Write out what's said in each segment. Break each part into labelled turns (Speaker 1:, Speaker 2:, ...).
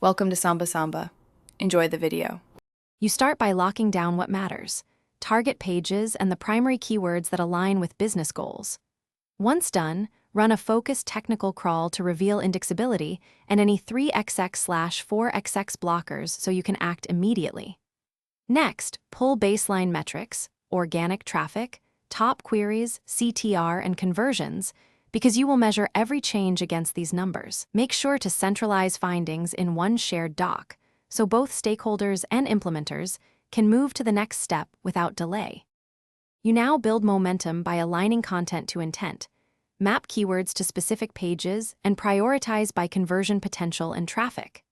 Speaker 1: Welcome to Samba Samba. Enjoy the video.
Speaker 2: You start by locking down what matters, target pages and the primary keywords that align with business goals. Once done, run a focused technical crawl to reveal indexability and any 3xx/4xx blockers so you can act immediately. Next, pull baseline metrics, organic traffic, top queries, CTR, and conversions, because you will measure every change against these numbers. Make sure to centralize findings in one shared doc, so both stakeholders and implementers can move to the next step without delay. You now build momentum by aligning content to intent, map keywords to specific pages, and prioritize by conversion potential and traffic.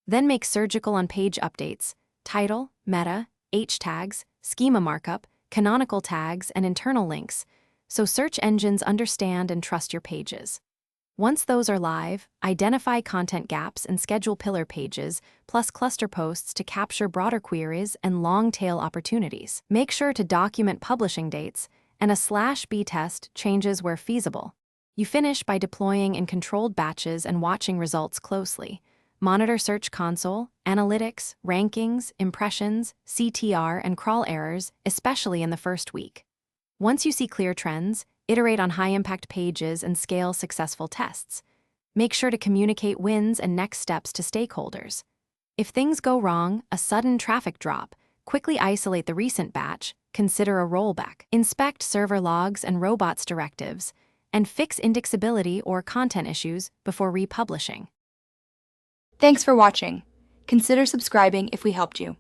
Speaker 2: Then make surgical on-page updates, title, meta, H tags, schema markup, canonical tags, and internal links, so search engines understand and trust your pages. Once those are live, identify content gaps and schedule pillar pages, plus cluster posts to capture broader queries and long-tail opportunities. Make sure to document publishing dates and a /b test changes where feasible. You finish by deploying in controlled batches and watching results closely. Monitor Search Console, analytics, rankings, impressions, CTR, and crawl errors, especially in the first week. Once you see clear trends, iterate on high-impact pages and scale successful tests. Make sure to communicate wins and next steps to stakeholders. If things go wrong, a sudden traffic drop, quickly isolate the recent batch, consider a rollback. Inspect server logs and robots directives, and fix indexability or content issues before republishing.
Speaker 1: Thanks for watching. Consider subscribing if we helped you.